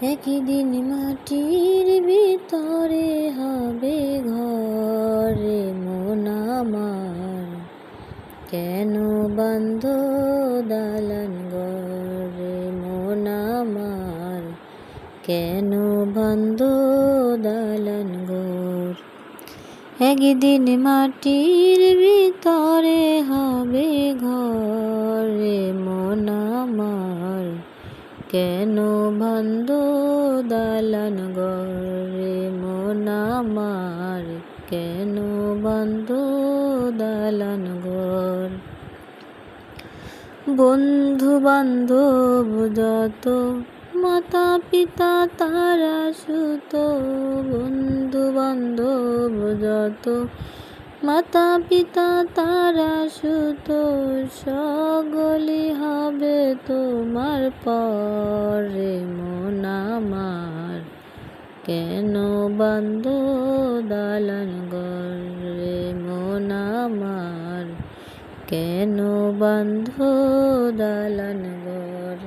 একদিন মাটির ভিতরে হবে ঘরে মন আমার, কেন বান্ধ দালান ঘরে মন আমার, কেন বান্ধ দালান ঘর। একদিন মাটির ভিতরে হবে ঘরে মন আমার, কেন বান্ধ দালান ঘরে মন আমার, কেন বান্ধ দালান ঘর। বন্ধু বান্ধব যত, মাতা পিতা তারা সুত, বন্ধু বান্ধব যত, মাতা পিতা তারা সুত, সকলই হবে তোমার পরে মন আমার, কেন বান্ধ দালান ঘরে মন আমার, কেন বান্ধ দালান ঘর।